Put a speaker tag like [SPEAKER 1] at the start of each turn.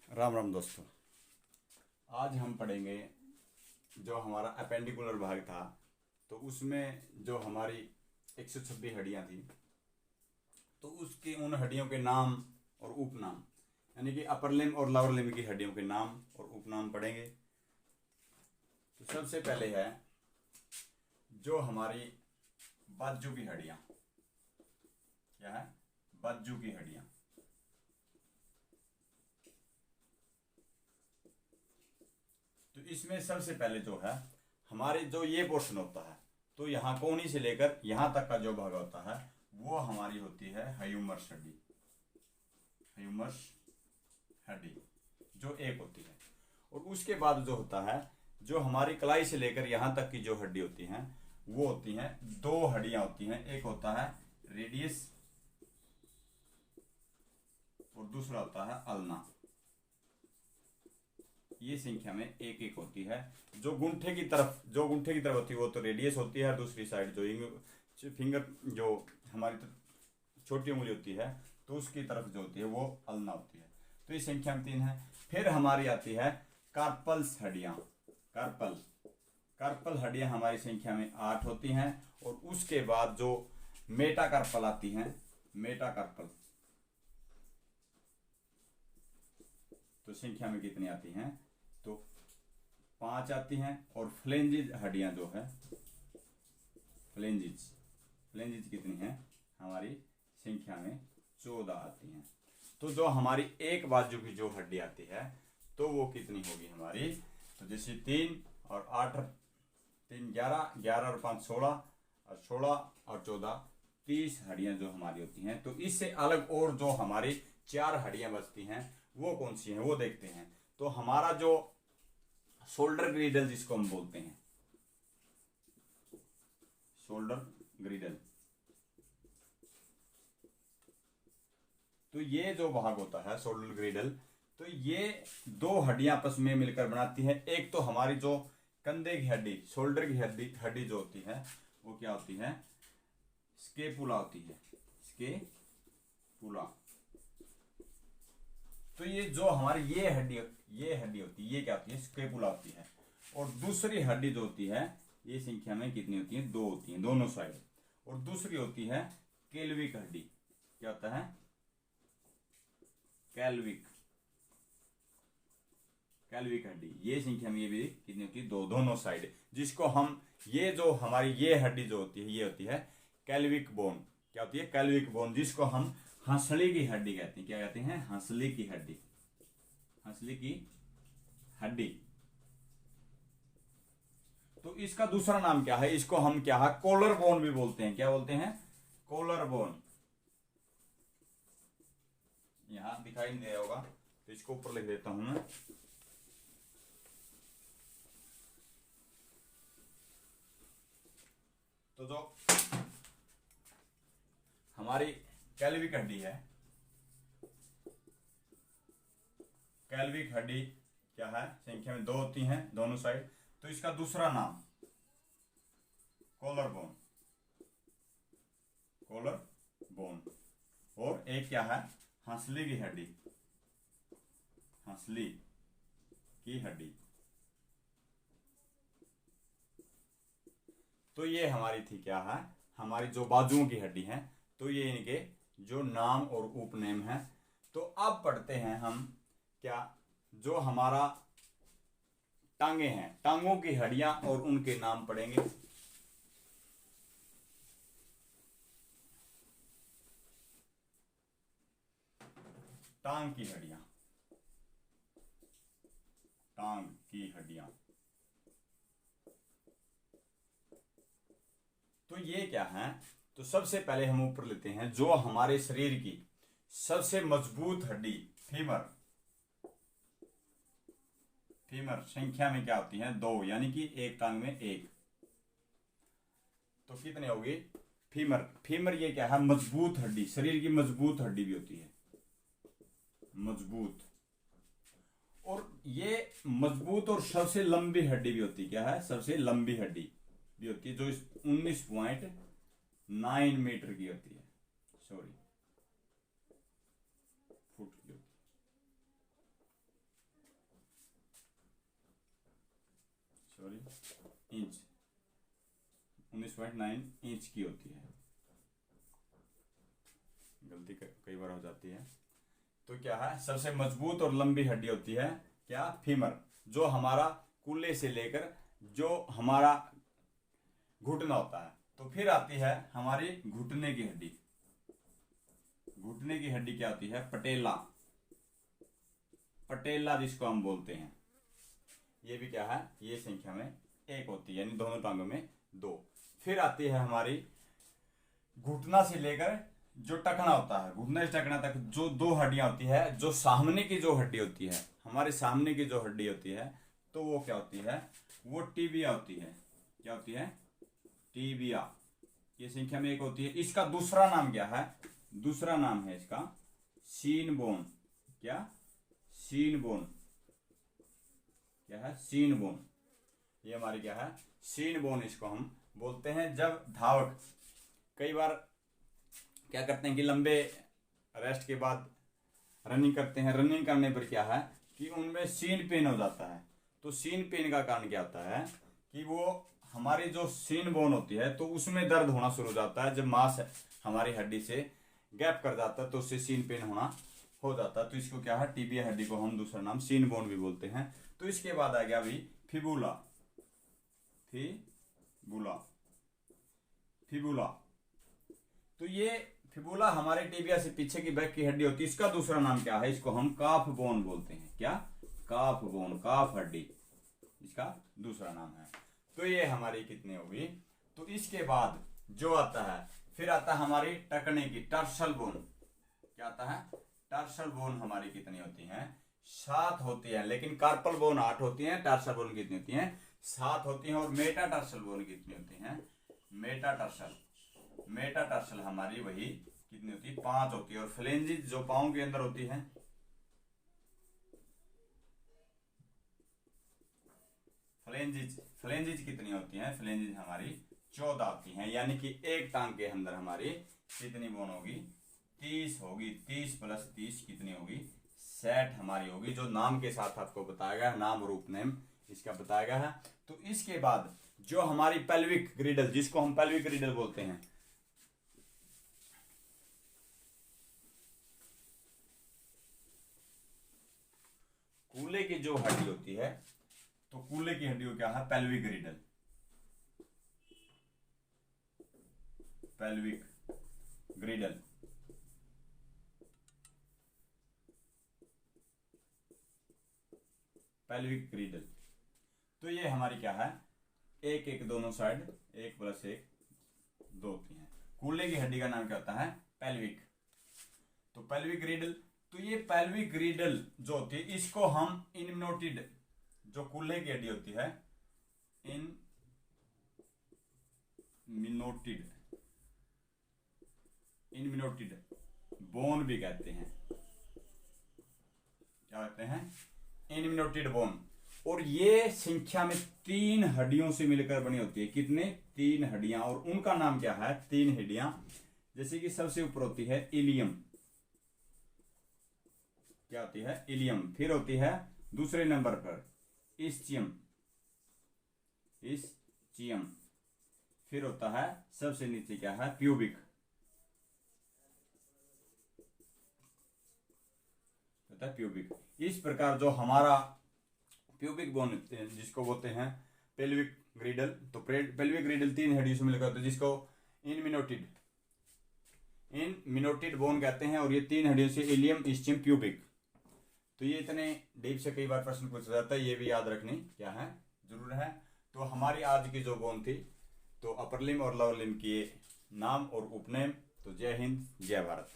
[SPEAKER 1] राम राम दोस्तों। आज हम पढ़ेंगे जो हमारा अपेंडिकुलर भाग था, तो उसमें जो हमारी 126 हड्डियां थी, तो उसकी उन हड्डियों के नाम और उपनाम, यानी कि अपर लिम्ब और लोअर लिम्ब की हड्डियों के नाम और उपनाम पढ़ेंगे। तो सबसे पहले है जो हमारी बाजू की हड्डियां। क्या है? बाजू की हड्डियां। तो इसमें सबसे पहले जो है हमारे जो ये पोर्शन होता है, तो यहाँ कोहनी से लेकर यहाँ तक का जो भाग होता है वो हमारी होती है ह्यूमरस हड्डी। ह्यूमरस हड्डी जो एक होती है। और उसके बाद जो होता है, जो हमारी कलाई से लेकर यहाँ तक की जो हड्डी होती हैं वो होती हैं, दो हड्डियां होती हैं। एक होता है रेडियस और दूसरा होता है अल्ना। ये संख्या में एक एक होती है। जो गुंठे की तरफ होती है वो तो रेडियस होती है, दूसरी साइड जो फिंगर जो हमारी छोटी उंगली होती है तो उसकी तरफ जो होती है वो अल्ना होती है। तो ये संख्या में 3 है। फिर हमारी आती है कार्पल्स हड्डियां। कार्पल हड्डियां हमारी संख्या में 8 होती हैं। और उसके बाद जो मेटाकार्पल आती हैं, मेटाकार्पल तो संख्या में कितनी आती हैं? तो 5 आती हैं। और फ्लेंजिज हड्डियां जो है, फ्लेंजिज कितनी है? हमारी संख्या में 14 आती हैं। तो जो हमारी एक बाजू की जो हड्डी आती है तो वो कितनी होगी हमारी? तो जैसे 3 और 8, 3 11, 11 और 5 16, और 16 और 14 30 हड्डियां जो हमारी होती हैं। तो इससे अलग और जो हमारी 4 हड्डियां बचती हैं वो कौन सी हैं वो देखते हैं। तो हमारा जो शोल्डर ग्रिडल जिसको हम बोलते हैं, शोल्डर ग्रिडल, तो ये जो भाग होता है शोल्डर ग्रिडल, तो ये दो हड्डियां आपस में मिलकर बनाती है। एक तो हमारी जो कंधे की हड्डी, शोल्डर की हड्डी जो होती है वो क्या होती है? स्केपुला होती है, स्केपुला। तो ये जो हमारी ये हड्डी होती है, ये क्या होती है? स्केपुला होती है। और दूसरी हड्डी जो होती है ये संख्या में कितनी होती है? 2 होती है दोनों साइड। और दूसरी होती है केल्विक हड्डी। क्या होता है? कैल्विक हड्डी। ये संख्या में ये भी कितनी होती है? 2 दोनों साइड। जिसको हम ये जो हमारी ये हड्डी जो होती है ये होती है कैल्विक बोन। क्या होती है? कैल्विक बोन, जिसको हम हंसली की हड्डी कहते हैं। क्या कहते हैं? हंसली की हड्डी। हंसली की हड्डी। तो इसका दूसरा नाम क्या है? इसको हम क्या है? कॉलर बोन भी बोलते हैं। क्या बोलते हैं? Collarbone. यहां दिखाई नहीं दे रहा होगा तो इसको ऊपर लिख देता हूं मैं। तो जो हमारी कैल्विक हड्डी है, कैल्विक हड्डी क्या है? संख्या में 2 होती हैं दोनों साइड। तो इसका दूसरा नाम कॉलर बोन, कॉलर बोन। और एक क्या है? हंसली की हड्डी, हंसली की हड्डी। तो ये हमारी थी क्या है? हमारी जो बाजुओं की हड्डी है। तो ये इनके जो नाम और उपनेम है। तो अब पढ़ते हैं हम क्या, जो हमारा टांगे हैं, टांगों की हड्डियां और उनके नाम पढ़ेंगे। टांग की हड्डियां, टांग की हड्डियां। तो ये क्या है? तो सबसे पहले हम ऊपर लेते हैं जो हमारे शरीर की सबसे मजबूत हड्डी, फीमर। फीमर संख्या में क्या होती है? 2, यानी कि एक टांग में एक। तो कितने होगी? फीमर ये क्या है? मजबूत हड्डी, शरीर की मजबूत हड्डी भी होती है, मजबूत। और ये मजबूत और सबसे लंबी हड्डी भी होती है। क्या है? सबसे लंबी हड्डी भी होती है, जो 19.9 मीटर की होती है, सॉरी फुट की होती है। इंच, 19.9 इंच की होती है। गलती कई बार हो जाती है। तो क्या है, सबसे मजबूत और लंबी हड्डी होती है क्या, फीमर, जो हमारा कूल्हे से लेकर जो हमारा घुटना होता है। तो फिर आती है हमारी घुटने की हड्डी। घुटने की हड्डी क्या होती है, पटेला, पटेला जिसको हम बोलते हैं। ये भी क्या है, ये संख्या में एक होती है, यानी दोनों टांगों में दो। फिर आती है हमारी घुटना से लेकर जो टखना होता है, घुटने से टखना तक जो दो हड्डियां होती है, जो सामने की जो हड्डी होती है, हमारे सामने की जो हड्डी होती है, तो वो क्या होती है, वो टीबिया होती है। क्या होती है, टीबिया। ये संख्या में एक होती है। इसका दूसरा नाम क्या है, दूसरा नाम है इसका सीन बोन। क्या, सीन बोन। क्या है, सीन बोन। ये हमारी क्या है, सीन बोन, इसको हम बोलते हैं। जब धावक कई बार क्या करते हैं कि लंबे रेस्ट के बाद रनिंग करते हैं, रनिंग करने पर क्या है कि उनमें सीन पेन हो जाता है। तो सीन पेन का कारण क्या होता है कि वो हमारी जो सीन बोन होती है, तो उसमें दर्द होना शुरू हो जाता है। जब मांस हमारी हड्डी से गैप कर जाता है तो उससे सीन पेन होना हो जाता है। तो इसको क्या है, टीबिया हड्डी को हम दूसरा नाम सीन बोन भी बोलते हैं। तो इसके बाद आ गया अभी फिबुला। Fibula, fibula. तो ये फिबुला हमारे टीबिया से पीछे की बैक की हड्डी होती है। इसका दूसरा नाम क्या है, इसको हम काफ बोन बोलते हैं। क्या, काफ बोन, काफ हड्डी, इसका दूसरा नाम है। तो ये हमारी कितनी होगी। तो इसके बाद जो आता है, फिर आता है हमारी टखने की टर्सल बोन। क्या आता है, टर्सल बोन हमारी कितनी होती है, 7 होती है। लेकिन कार्पल बोन 8 होती है, टर्सल बोन कितनी होती है, 7 होती है। और मेटाटार्सल बोन कितनी होती है, मेटाटार्सल, मेटाटार्सल हमारी वही कितनी होती है, 5 होती है। और फ्लेंजिज जो पांव के अंदर होती है, फ्लेंजिज, फ्लेंजिज कितनी होती है, फ्लेंजिज हमारी 14 होती हैं। यानी कि एक टांग के अंदर हमारी कितनी बोन होगी, 30 होगी। 30 + 30 कितनी होगी, 60 हमारी होगी। जो नाम के साथ आपको बताया गया, नाम और उपनेम इसका बताया गया है। तो इसके बाद जो हमारी पेल्विक ग्रिडल, जिसको हम पेल्विक ग्रिडल बोलते हैं, कूल्हे की जो हड्डी होती है, तो कूल्हे की हड्डी को क्या है, पेल्विक ग्रिडल, पेल्विक ग्रिडल। पेल्विक ग्रिडल। तो ये हमारी क्या है, एक एक दोनों साइड 1 + 1 2 होती हैं। कूल्हे की हड्डी का नाम क्या होता है, पेल्विक। तो पेल्विक ग्रिडल। तो ये पेल्विक ग्रिडल जो होती है, इसको हम इनमिनोटिड, जो कूल्हे की हड्डी होती है, इनमिनोटिड, इनमिनोटिड बोन भी कहते हैं। क्या कहते हैं, इनमिनोटिड बोन। और ये संख्या में 3 हड्डियों से मिलकर बनी होती है। कितने, 3 हड्डियां। और उनका नाम क्या है, 3 हड्डियां। जैसे कि सबसे ऊपर होती है इलियम। क्या होती है, इलियम। फिर होती है दूसरे नंबर पर इस्चियम, इस्चियम। फिर होता है सबसे नीचे क्या है, प्यूबिक, होता है प्यूबिक। इस प्रकार जो हमारा प्यूबिक बोन जिसको बोलते हैं पेल्विक ग्रिडल। तो पेल्विक ग्रिडल 3 हड्डियों से मिलकर होता है, जिसको इनमिनोटिड, इनमिनोटिड बोन कहते हैं। और ये 3 हड्डियों से इलियम, इस्चियम, प्यूबिक। तो ये इतने डीप से कई बार प्रश्न पूछा जाता है, ये भी याद रखनी क्या है, जरूर है। तो हमारी आज की जो बोन थी, तो अपर लिम्ब और लोअर लिम्ब की नाम और उपनेम। तो जय हिंद, जय भारत।